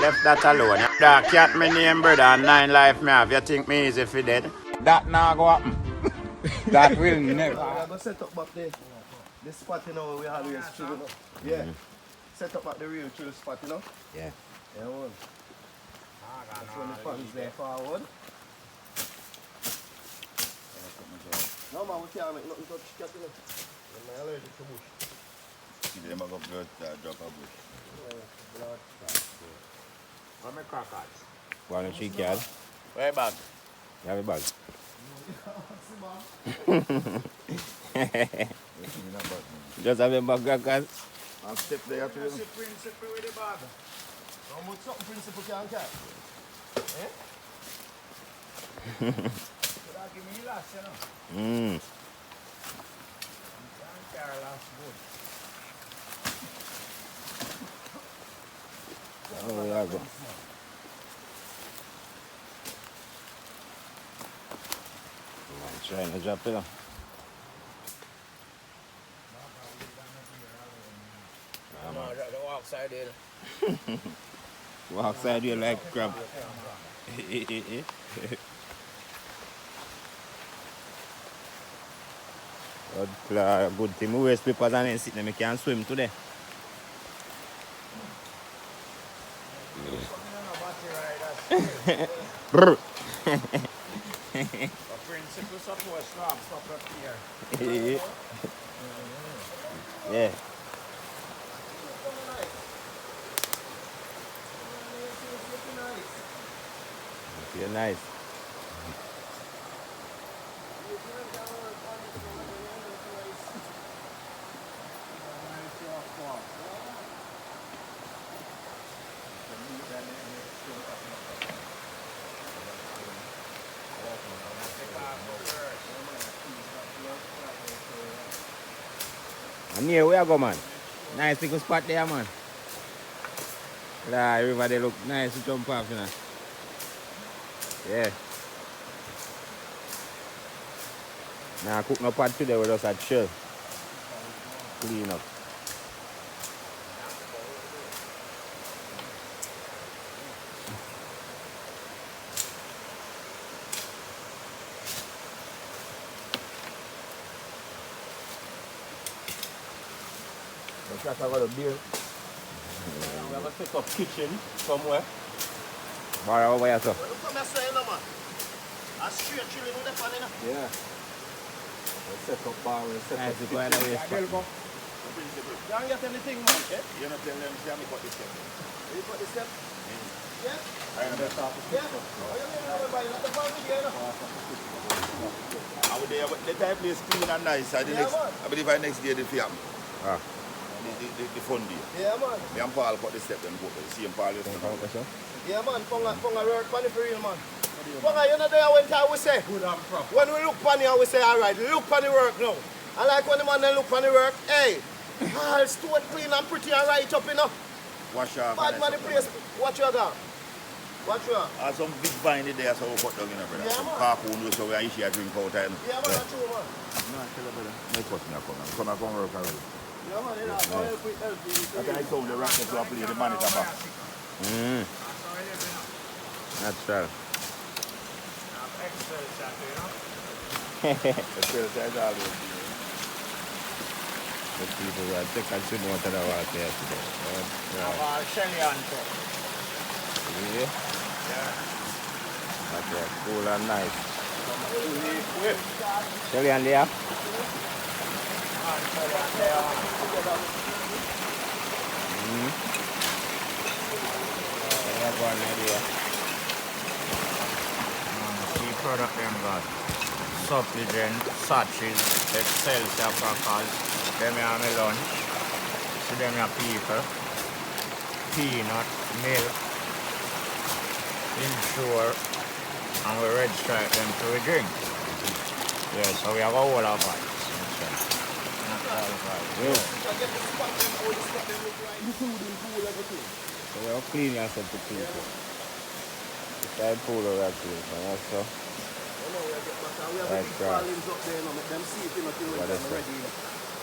Left that alone. That cat me name brother and 9 life me have. You think me easy for dead? That now go happen. That will never. I'm gonna set up back the spot, you know, we always chill, you know. Yeah. Set up at the real chill spot, you know. Yeah. Yeah, man. That's when the fun's there forward. No man, we can't make nothing touch cat, you know. I'm allergic to bush. Give them a good drop of bush. Blood. Where my crackers? Want a cheek yard? Where your bag? You have a bag? Just have a bag, crackers? I'll step there too. Principle with the bag. How much something principle can catch? Eh? Could I give me last, you know? Can't carry last good. Oh, yeah, go. Trying to drop it. Don't walk side there. Walk side you like crab. Good thing we wear slippers and then sit there. I can't swim today. Brr. Principle support stop up here. Yeah. Feel nice. And here we go, man. Nice little spot there, man. Yeah, everybody look nice to jump off, you know. Yeah. Now cook no pot today, we just had chill. Clean up. That's how I got a beer. We have a set up kitchen somewhere. Bar over here, so. Come here, say, no, man. A straight chilling with the fan, you know? Yeah. We set up bar, we set up kitchen. Can't get anything, man. Eh? You're not telling them, see me cut this step. You cut the step? Yeah? I am just off the Yeah? Oh, you mean everybody, not the fan with you, you know? I would there, but the time place clean and nice. I believe by next day the film. Ah. The fun day. Yeah, man. Me and Paul cut the step and go. See him Paul yesterday. Yeah, man. Pong a work pan for real, man. Pong you know there when I say. Good and proper. When we look pan here, we say, all right, look pan the work now. And like when the man then look pan the work, hey, all stone clean and pretty and right up, you know. Wash off. Bad man the place. Watch your gun. Watch your. Some big vine there, so we cut down, you know, brother. Yeah, some man. carpoon, so we issue a drink out and. Yeah, man, that's true, man. No, tell you, brother. No question, come and work already. Yeah, man, you know, help with I can tell the racket to play the manager back. Natural. Exercise always. The people will take and swim out of the water yesterday. Shelly on top. Yeah. Okay, cool and nice. Shelly and there. Key product them got supplement, sachets, excelsior crackers, them are my lunch, so them are people, peanut, milk, Ensure, and we red stripe them to we drink. Yeah, so we have a whole of vibes. So we have clean yourself to people. The side pool of that place, and also. That's right. What is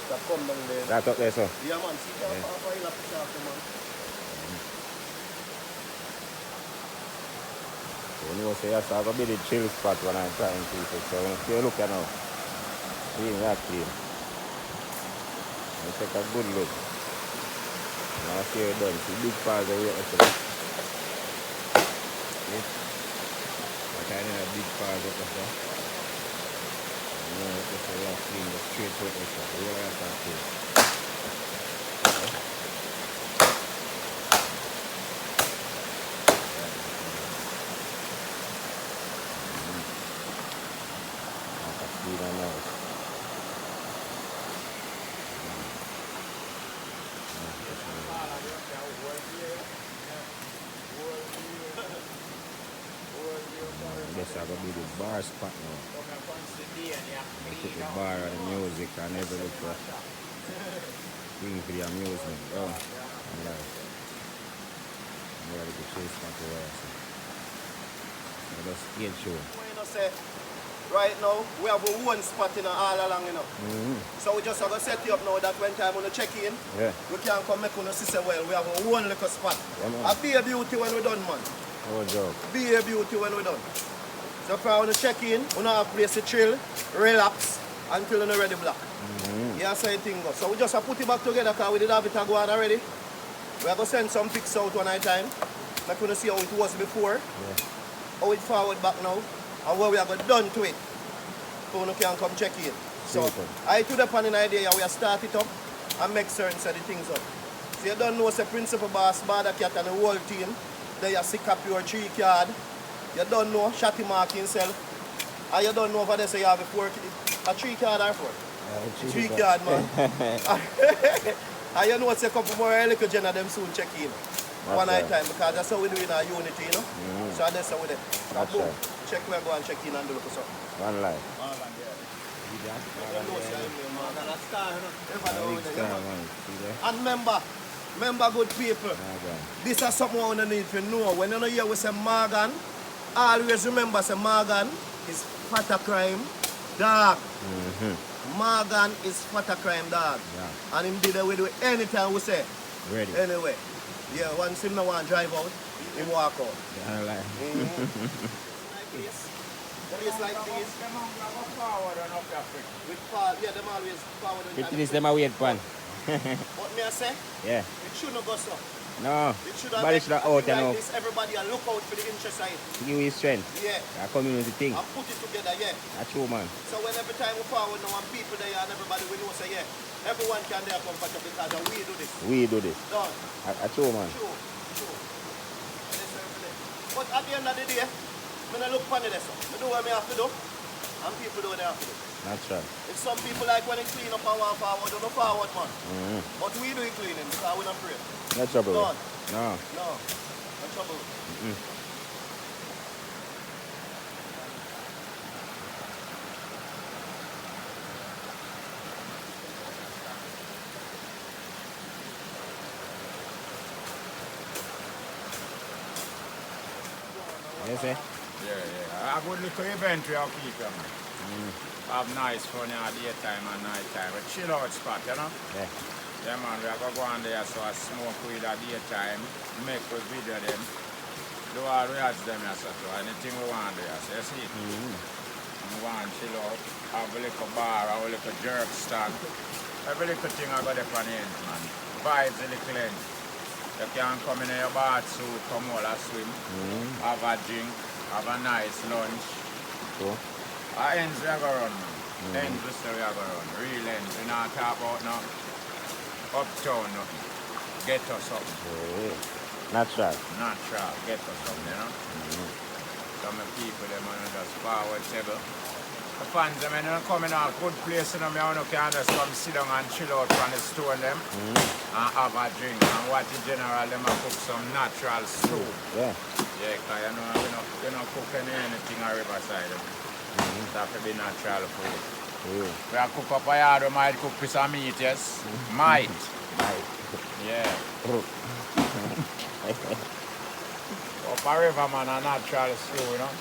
that? That's up there, sir. Yeah, man. See, man. You know, say, yes, I have a bit of chill spot when I'm trying people. So, if you look at now, clean, yeah, clean. You take a good look. Now, see you done. See big piles of weight. See? I kind of big piles up there. You know, just so you clean the straight foot. You know, that's not clean. This is going to be the bar spot now. I put the bar and the music and everything. Bring for the amusement. Oh, I'm like, I'm ready to chase my career. So that's stage show. You know, say, right now, we have one spot in all along, you know. So we just have to set you up now that when time we check in, we can come make you see well, we have one little spot. A be a beauty when we're done, man. Oh, job. Be a beauty when we're done. So for when you check in, we have a place to chill, relax, until you're ready black. Yeah, so it thing goes. So we just have to put it back together because we did have it go on already. We are going to send some pics out one night time. Like we see how it was before, how it forward back now, and what we are going done to it. So you can come check in. So I took up an idea, we are start it up and make certain set the things up. So you don't know the principal boss, Bawdacat and the whole team, they are sick up your 3 card. You don't know Shotty Mark himself. And you don't know over there so you have a 3 card or 4? 3 card, man. And you know it's a couple more little gen of them soon check in. One night time because that's how we do in our unity, you know. So that's how we do. So boom, check where go and check in and do look for something. One life. And remember good people, this is something we need to know. When you hear we say Morgan, always remember say Morgan is fat a crime dog. Morgan is fat a crime dog. And him did it we do it anytime we say. Ready. Anyway. Yeah, once him no want to drive out, he walk out. Yeah, like. Place like this. With Paul, yeah, them always forward on It is them a weird pan. What me I say? Yeah. It shouldn't go so. No. It should have But it should have out and like out. this, everybody will look out for the interest side. Give you strength. Yeah. A community thing. And put it together, yeah. That's true, man. So when every time we forward now and people there and everybody we know say, yeah, everyone can there comfortable because we do this. We do this. Done. That's true, man. True. But at the end of the day, I don't look funny there, so I do what I have to do, and people do what they have to do. That's right. If some people like when they clean up and want forward, don't forward, man. But we do it cleaning because we don't pray. No trouble. Done. No. No. No trouble. Yes, eh? Yeah. A good little event we have keep them. Have nice fun in the daytime and night time. A chill out spot, you know? Yeah. Yeah, man, we are going to go on there so I smoke weed at daytime, make a video them, do all react them, so anything we want there, so you see? We want to chill out, have a little bar, have a little jerk stand. Every little thing I got there for the end, man. Vibes a little end. You can come in your bath suit, come all and swim, have a drink, have a nice lunch. Cool. Ends we are going to run, man. Ends we still we are going to run. Real ends. We not talk about no uptown, nothing. Ghetto something. Natural. Natural, ghetto something, you know? Some people, them just forward table. The fans, them, they come in a good place, you know, you can just come sit down and chill out from the stone them and have a drink. And what in general, them cook some natural stew. Yeah. Yeah, because you know, we don't cook anything on riverside. It have to be natural food. We are cook up a yard, we might cook with some meat, yes? Might. Yeah. Up a river, man, a natural stew, you know?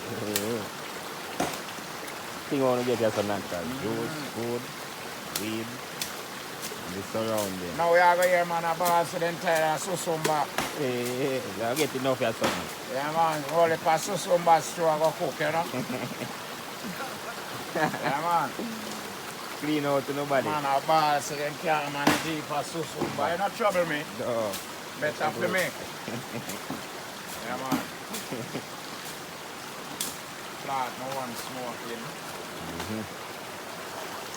Thing I want to get here some natural juice, food, weed, and the surrounding. Now we are going here, man, a boss, the entire Susumba. Hey, you get enough of something. Yeah, man. Only for Susumba stew I go cook, you know? Yeah, man. Clean out to nobody. Man, a ball so them can't manage deep for Susumba. You not trouble me. No. Better for me. Yeah, man. Flat, no one smoking.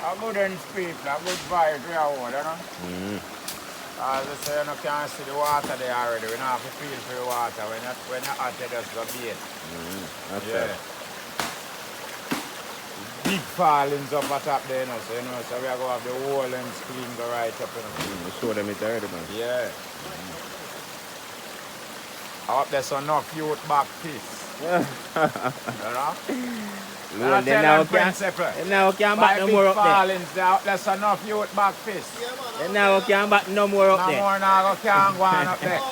A good end people, a good vibe we are on, you know? As I say, you can't see the water there already. We don't have to feel for the water. When you're hot, you just go bathe. That's Yeah. right. Big fallings up at top there, you know, so we are going to have the whole ends clean, go right up, you know. You show them it already, man. Yeah. I hope there's enough youth back piece. You know? Lord, they now can't back no more up there. Fallings, there's enough youth back piece. Yeah, man. They now can't back no more up No there. more now can't go on up there. No,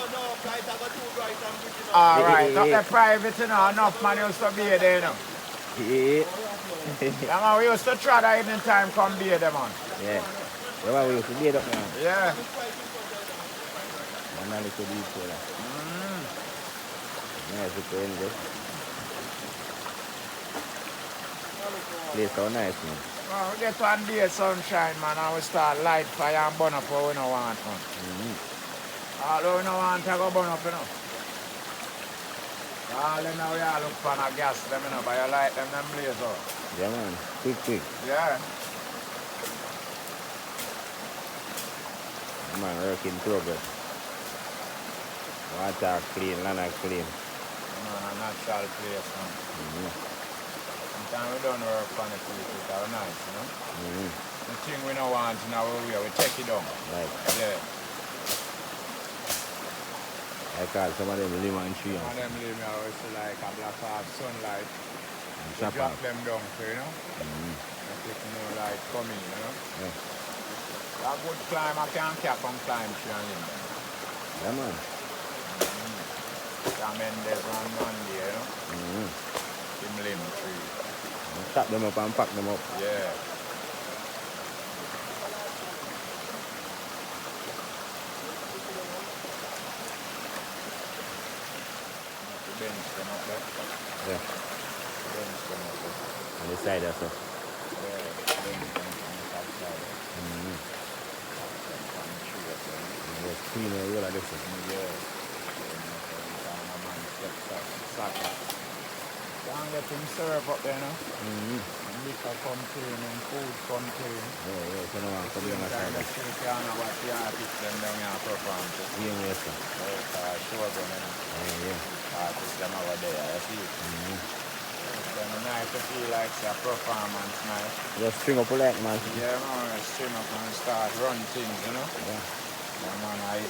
guys, I got too bright and pretty now. Alright, up there private, you know, enough man used to be there, you know. Yeah. Yeah, man, we used to try that evening time come be there, man. Yeah. That's why we used to beat up now. Yeah. And now little beat for that. Nice to play in this. Place so nice, man. Well, we get one day sunshine, man, and we start light fire and burn up what we don't want, man. Although we don't want to go burn up, you know. All in now we all look for a gas, them, you know, but you light them blaze out. Yeah, man. Quick. Yeah. Man, work in progress. Water clean, land clean. Man, a natural place, man. Sometimes we don't work on it, it's all nice, you know. The thing we don't want in our way, we take it down. Right. Yeah. I call some of them lemon tree. Some of them leave me always like a block of sunlight. And We chop drop off. them down, so, you know. Make it more light coming, you know. Yeah. A good climber can cap and climb tree and limb. Yeah, man. Mendes on Monday, you know. Him limb tree. Chop them up and pack them up. Yeah. The bench them up there. Yeah. The bench them up there. On the side also. Yeah, the bench them on the top side. On the tree up there. Just clean the road like this. Yeah. Soccer. Can't get him serve up there, no? Liquor contain and food contain. Yeah, so no one come in and Sometimes side. you can't know what the artists them down here perform to. Yeah, yes, sir. Show them, you know. Yeah. Artists them over there, you see. It's kind of nice to feel like it's a performance night. Just string up like man. Yeah, man, string up and start run things, you know. Yeah. Yeah, man,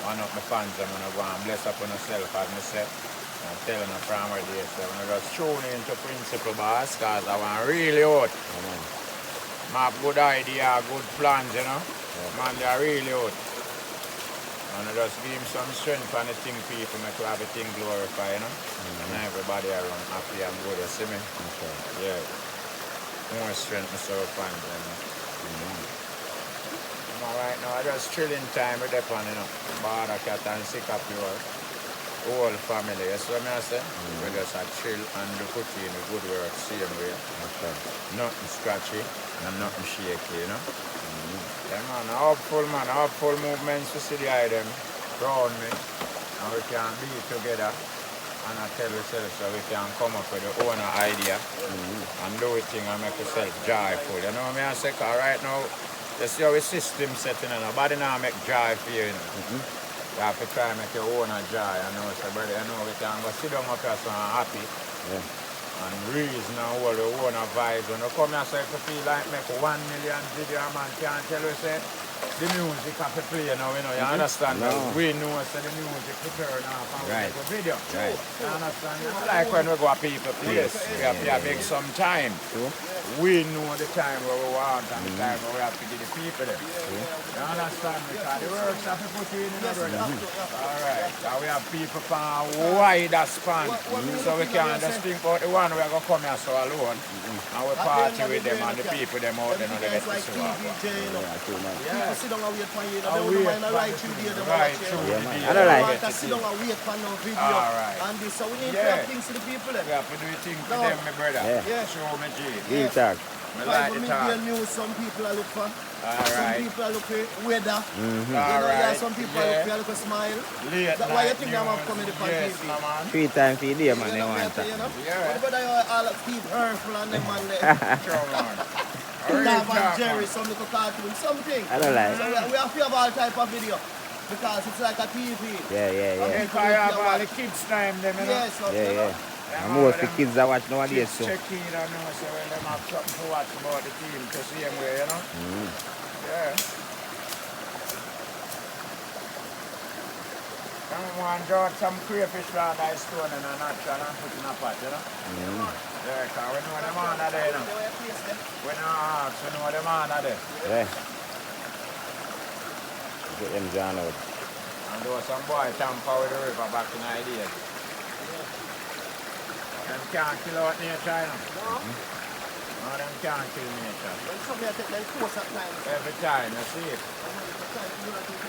one of my fans, I'm going to go and bless up on myself, as I said. I'm telling them from where they say, I'm going to just tune into principle boss, because I want really out. I have good idea, good plans, you know. Man, they are really out. And I just give him some strength on the thing people make everything glorify, you know. And everybody around happy and good, you see me? Yeah. More strength myself and you know. Right now, I just chilling time with them, you know. Bawdacat and sick up your whole family, you see what I say? We just chill and do cooking with good work, same way. Nothing scratchy and nothing shaky, you know. Yeah, man, hopeful movements to see the item around me. And we can be together. And I tell ourselves so we can come up with the own idea and do it thing and make yourself joyful. You know what I say? Because right now, you see how the system setting and nobody now make joy for you, you know. You have to try and make your own joy, you know. So brother, you know, we can go sit down up here so I'm happy. And reason and all the own vibes. When you come here so if you feel like make 1 million video, man can't tell you say the music have to play now, you know, you understand? No. We know so the music to turn off and we make a video. Right. You understand? Like when we go to people place, we have to make some time. we know the time where we want and the time where we have to give the people them. You understand? Because the works have to put you in the brother. Alright. And we have people from a wider span. So we can't just think about the one we're going to come here so alone. And we party with them and the people them out there and they get to see what. People sit down and wait for you. They don't mind to ride through there. Right through the day. I don't like want to sit down and wait for no video. Alright. And this, so we need to have things to the people. We have to do things to them, my brother. Yeah. Show me G. Real talk. I like the talk. News, some people are look for. Alright. Some people are look for weather. Alright. Some people are look for smile. Late Why you think I'm coming for yes, TV? no, man. 3 times a day, man, they want that. What about all Steve Hurful and them man there? True, man. Love and Jerry, some little cartoon, something. I don't like. So we have to have all type of video. Because it's like a TV. Yeah. If I have all the kids time, them, you know. Yes, so, Yeah. And most the kids are watching nowadays, so. Check in and know, so when them have something to watch about the team, to see them way, you know. Yeah. Someone got some crayfish around that stone and a natural and put in a pot, you know. Yeah, because we know them on there, you know. We know them on there. Yeah. Get them John out. And there was some boy tamper with the river back in the days. Them can't kill out nature, you know. No, them can't kill nature. Every time, you see it.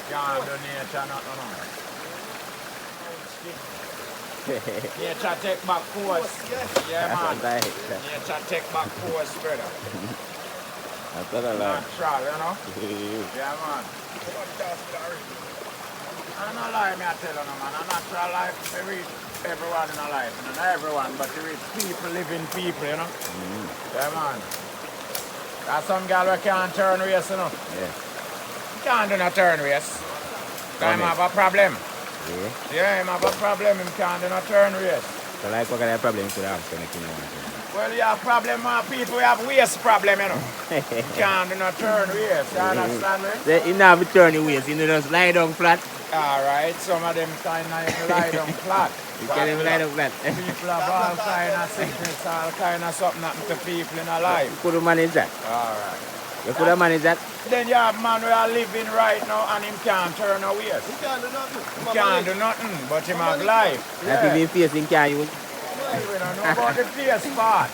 Can't do nature, nothing, no. Nature take back course. Yeah, man. Nature take back course, brother. That's what I like. Natural, you know. Yeah, man. I'm not lying, I tell you, no, man. A natural life, they reach everyone in a life. Not everyone, but they reach people, living people, you know. Yeah, man. There's some girl who can't turn race, you know. Yeah. Can't do no turn race. Because have a problem. Yeah. Yeah, him have a problem, him can't do no turn race. So like what kind of problem could have to make you know? Well, you have problem with people, we have waste problem, you know. Can't do no turn race, you understand me? So you don't have to turn your waist, you know, just lie down flat. Alright, some of them kind of lie down flat. You can't even lie down flat. People have all kind of sickness, all kind of something happen to people in their life. You could manage that. Alright. You could have managed that. Then you have man who are living right now and him can't turn a waist. He can't do nothing. He can't do nothing, but him have life. That will be facing can use. We don't know about the face part.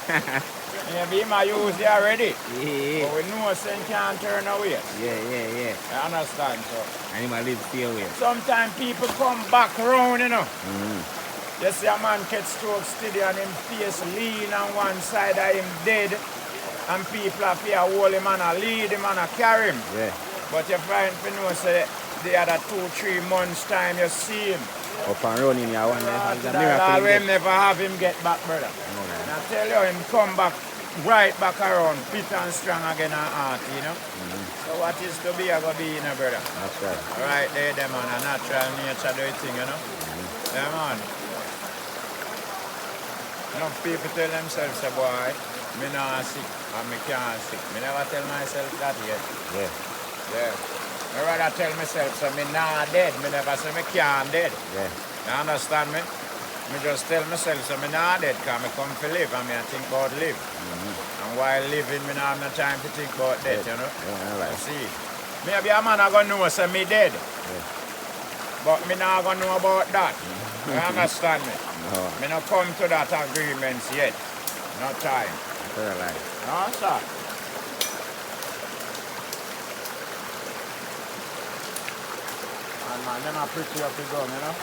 Maybe he might use it already. Yeah. But we know he can't turn a waist. Yeah. You understand, so? And he might live still way. Sometimes people come back round, you know. You see a man catch stroke steady and him face lean on one side of him dead. And people have to hold him and lead him and carry him. Yeah. But you find for know say the other 2-3 months time you see him. Up and running here one day. It's a That miracle. him never have him get back, brother. And I tell you, him come back right back around, fit and strong again and heart, you know. So what is to be, I go be, you know, brother. That's right. Right there, them man, a natural nature do it thing, you know. Yeah, man. Enough people tell themselves, say, boy, me not sick and me can't sick. Me never tell myself that yet. Yeah. I rather tell myself, so me not dead. Me never say me can't dead. Yeah. You understand me? Me just tell myself, so me not dead, because me come to live and me I think about live. And while living, me not have no time to think about death, you know? Yeah, right. You see? Maybe a man I gonna know, say me dead. But me not gonna know about that. You understand me? No. Me not come to that agreements yet. No time. That's right. No, sir. And man, them are pretty up the gun, you know?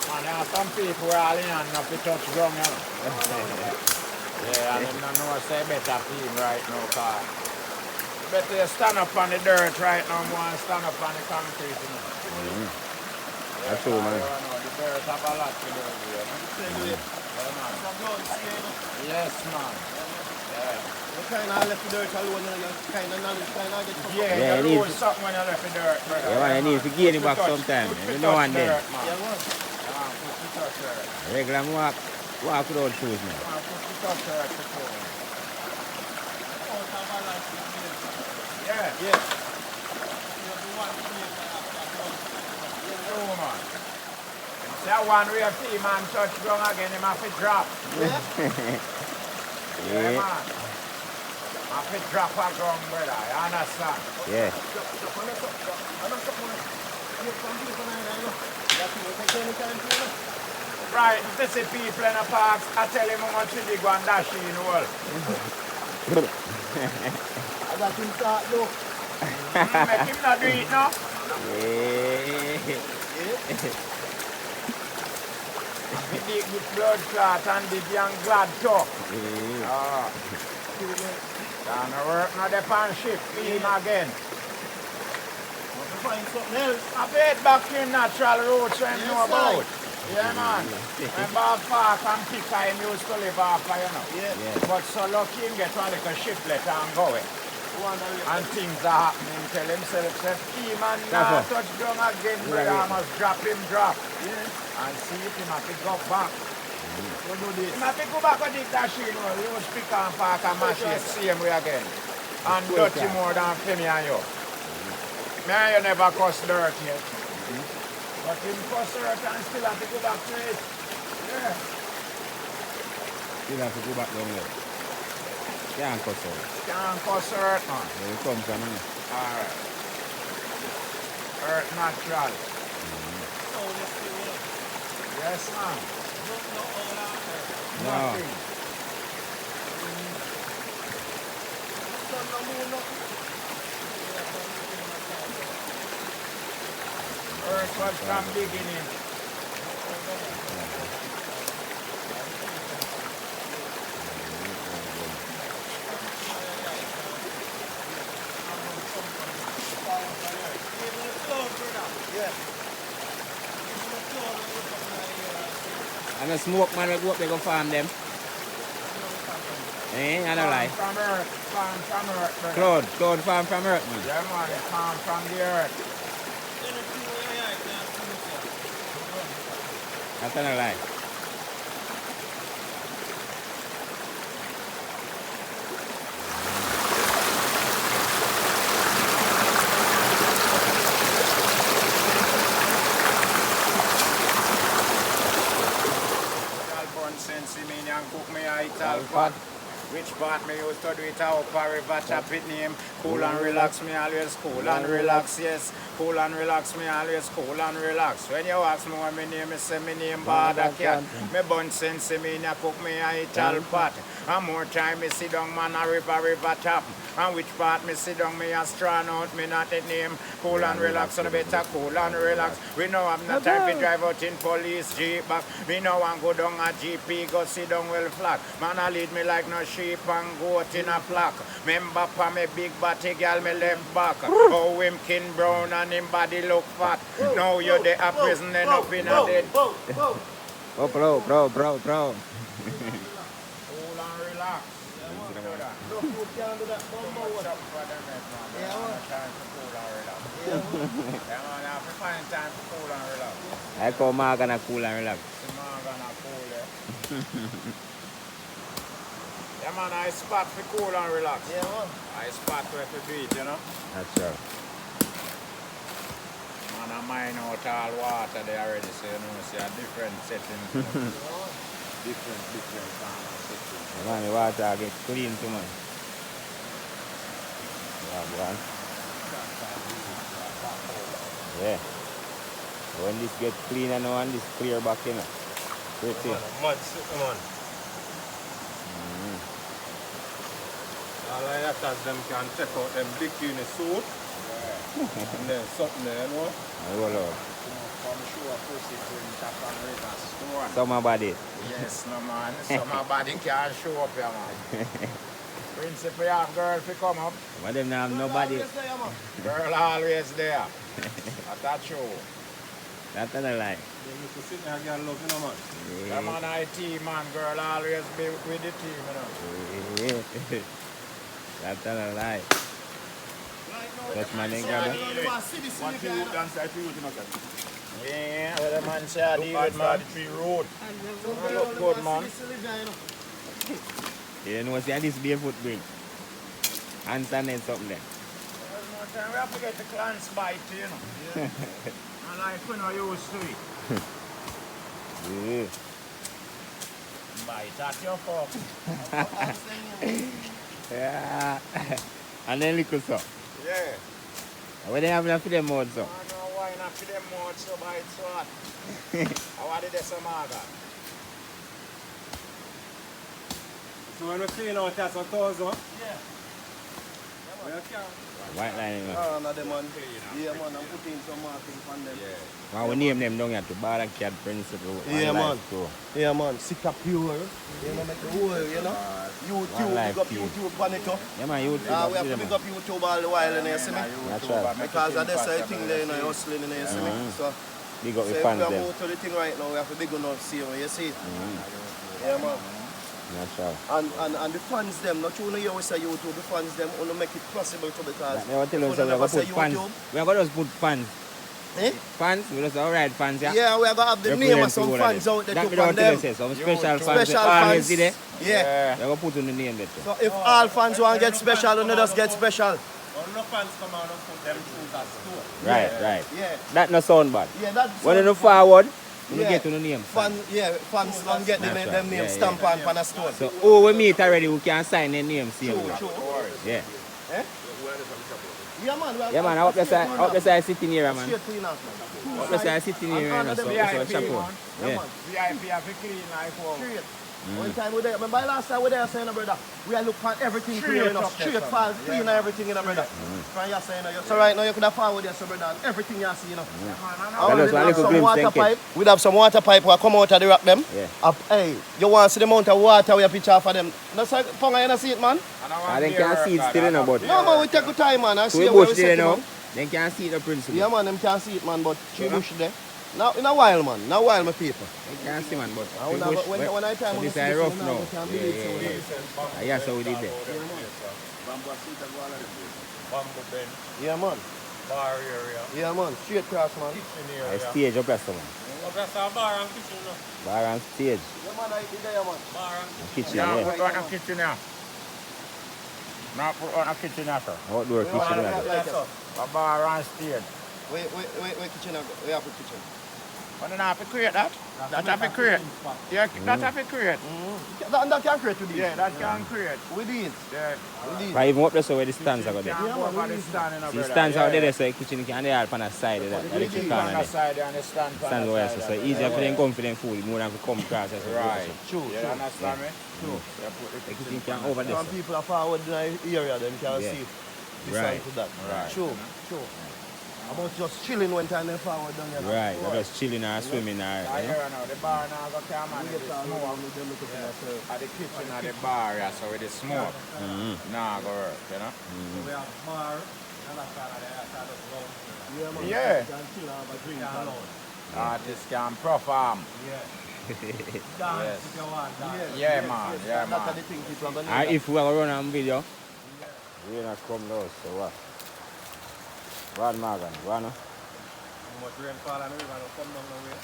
Man, there are some people who are all in and not to touch ground, you know? Yeah, and them don't know say better team right now, car. Better you stand up on the dirt right now more than stand up on the concrete, you know? That's true, man. The dirt have a lot to do with it. Yes, man. Yeah. You kind of left the dirt alone, you kind of get some. Yeah, you you need lose something when you left the dirt, brother. Yeah, man, you need to gain it back sometime. You know one day. Yeah, put the touch dirt. Regular walk without shoes, man. Put the touch dirt before. Yeah. Yeah. Oh, man. That one where team man touch ground again, him have to drop. Yeah. Yeah, man. Have to drop a ground, brother. You understand? Yeah. Right, if you see people in the parks, I tell him how much they go and dash in the world. I got him start though. Make him not do it now. Yeah. He dig with blood clot and dig young glad too. Yeah. Ah. Down the work now they pan shift, feed him again. Want to find something else? I bet back in natural roads when you know about. Yeah, man. When Bob Park and Pika him used to live off, you know. Yeah. Yeah. But so lucky him get one little shiplet and go it. And things are happening. Tell himself, say, he man now touch down again, brother, I must drop him, drop. Yeah. And see if him have to go back. We'll do this. Him have to go back and dig that shit, use pick and park and mash it, same way again. And dirty more than for me and you. Me and you never cuss dirt yet. But him cuss dirt and still have to go back to it. Yeah. Still have to go back down there. Can't cuss out. Can't cuss dirt, man. Where you come from, man? Alright. Earth natural. Yes, man. No. Nothing. Earth was from beginning. And the smoke man will go up there go farm them. Eh, I don't lie. Farm from earth. Farm from earth, brother. Cloud farm from earth, man. Yeah, man. It's farm from the earth. That's not a lie. Sense me and cook me a ital pot. Which part me used to do it out for river chop it name. Cool and relax me always cool and relax, yes. Cool and relax me always cool and relax. When you ask me what my name is, say my name Bawdacat. Me bun sense me and cook me a ital pot. And more time me sit down man a river top. And which part me sit down me astronaut, me not a name. Cool and relax, and better cool and relax. We know I'm not time to drive out in police jeep back. We know I'm go down a GP, go sit down well flat. Man I lead me like no sheep and goat in a flock. Member pa me big body girl me left back. Oh him kin brown and him body look fat. Now you're there a prison and up in a dead. Oh, bro. Cool and relax. Look, you can't do that bumbo one. Yeah, man. Time for cool and relax. Yeah, man, I have to find time for cool and relax. I call Mark and cool and relax. The man gonna cool, eh? Yeah, man, I spot for cool and relax. Yeah, man. I spot where to do it, you know? That's true. Man, I mine out all water there already, so you know, see a different settings. You know? different kind of settings. Man, the water get clean too, man. Yeah, man. Yeah. When this get clean and when this clear back, you know. Pretty. Mud, come on. All I have to them can check out them big unit suit. And then something there, you know. Oh, Lord. Come show a pussy to him tap and river stone. Summer body. Yes, no man. Somebody can show up here, man. Principal, you have girl to come up. But them now have nobody. Girl always there. At that show. That's not a lie. They need to sit there and get love, you know, man. Yeah, man, IT man, girl always be with the team, you know. Yeah. That's not a lie. That's my name, Gabba. What you would dance like you would, you know, sir. Yeah, what the man say I deal with, man. Tree Road. Look good, man. You know, see, this barefoot bring. Hands and then something there. One more time, we have to get the clans bite, you know. Yeah. And like we know used to it. Yeah. Bite at your fork. Yeah. And then liquor so. Yeah. What they have for them mouth so? I know why not for them mouth so bite so hot. I wanted this some maga. So when we clean out that's 1,000. Yeah. We can. White line. Ah, no, them man. Yeah, man, I'm putting some marking on them. Yeah. Well, we name them down here to Bawdacat Principle. Yeah, One man. Life Crew. Yeah, man. Sika pure. You know, make the whole, you know. YouTube, One life big up team. YouTube on it, Yeah, man, you we have to big up YouTube all the while, you see me? That's right. Because of this thing there, you know, hustling, you see me? So, Big up so the if fans we them. move to the thing right now, we have to big enough see you see it? Yeah, man. That's right. And the fans them, not only you always say YouTube, the fans them want to make it possible to because They were telling us people we are never going say to put fans. YouTube. We are going to just put fans. Eh? Fans? We just alright fans, yeah? Yeah, we are going to have the name of some fans out there that to on them. them. Some special fans. Special Always fans. see there. Yeah. We are going to put on the name there. So if all fans want to get special, then just get special. When no fans come out and put them through that store. Right, right. Yeah. That no sound bad. Yeah, that's When you no forward, you Yeah. get on the name. fans can get That's right. them names Yeah, stamped on a stone. So, who we meet already, we can sign their name same way. True. Yeah. Yeah, man. Yeah, man, I hope the side sitting here, man. Straight clean out, man. I hope the side sitting here, man. So, VIP, chapeau. man. Yeah. VIP have to clean like wow. Straight. One time we there, remember last time we there saying, brother, we are looking at everything clear enough, straight file, clean and everything, brother. From your side, so right now you could have forward there, so brother, and everything you see, Well, that's we one have little some glimpse, water thank you. pipe. We'd have some water pipe who come out of the rock them. Yeah. Hey, you want to see the amount of water we have pitch off of them? That's like, Ponga, you don't see it, man? I then can see it still in a but. No, man, we take the time, man. I So see we where bush we there set it, now. man. Then can see the principle. Yeah, man, them can't see it, man, but tree bush there. Now, in a while, man. In a while, my people. They can see, man, but I we would have- bush. when I time So we this see is this, rough you know, now. we can't Yeah, believe yeah, it, yeah. Yeah, so we did that. Bamboo bend, Yeah, man. bar area, Yeah, man. Straight cross, man. kitchen I area. stage up there, man. Oh, that's a bar and kitchen, no? Bar and stage. Yeah, man, I did there, man. Bar and kitchen. Kitchen, Yeah, yeah. put on a kitchen here. Now put on a kitchen here, sir. Outdoor We kitchen, want yeah. to like so. A bar and stage. Wait, kitchen. We have a kitchen. But then I have to create that. That have to create. Yeah, that have to create. That can create with these. Yeah, that can create. With these. Yeah. With these. But even up there, so where the stands are go there. Can't go over the stand, you know, See, brother. stands out Yeah, there, so the kitchen can they help on the side of that. The Electric kitchen corner on the there. side and the stand on Stand the where side. so easier for them come for them food more than to come across. Right. True, You true. understand me? True. Yeah, put the The kitchen kitchen can over there. Some So. people are forward in the area, them can Yeah. see this Right. side to that. Right. True, true. About just chilling one time they forward down here. Right, they're just chilling or swimming or, I you hear know. now, the bar now go come and We it get is all smoke. over with them looking for themselves. At the kitchen or the bar, yeah, so it is smoke. Nah, go work, you know? We have bar, and that's all of the outside of the road. Yeah, man. Yeah. You can chill and have a drink. Down and- low. Artists can perform. Yeah. Dance Yes. if you want, dance. Yeah, man, yeah, That's man. the thing people are going Or to if we are run on video, we not come down, so what? One Morgan, one. How much rain fall on the river, no come down the way.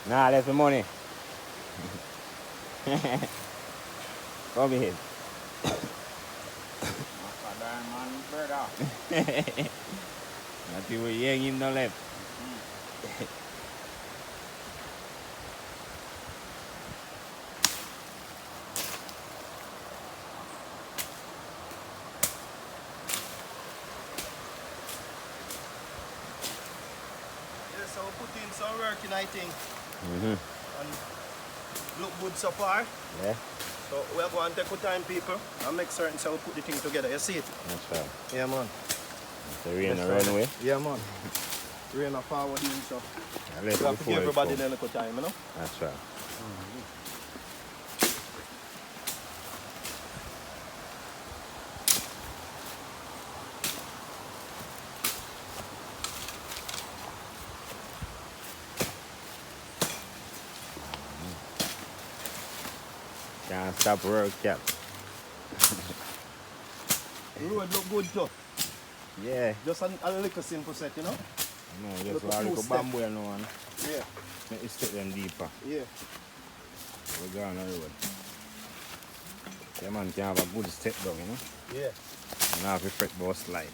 Nah, that's the money. Come here. Diamond brother. Nothing we ain't him no left. Yeah, so we put in some work in, I think. Mm-hmm. And look good so far. Yeah, So we're going to take our time, people, and make certain so we put the thing together. You see it? that's right. Yeah, man. The rain Yes, run away. Yeah, man. Rain a forward in, so I we left have to before give it everybody come. the little time, you know? That's right. Can't stop work, Cap. The road look good too. Yeah. Just a little simple set, you know? No, Look just a a few little step. bamboo and no one. Yeah, Make you step them deeper. yeah. We're going on the road. Yeah, man can have a good step down, you know? Yeah. And have a fret bow slide.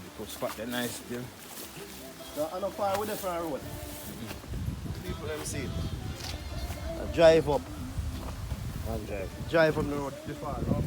You could spot the nice still. So I'm not far with the front road. People them see it. I drive up. One drive. Drive from the road. The far, no?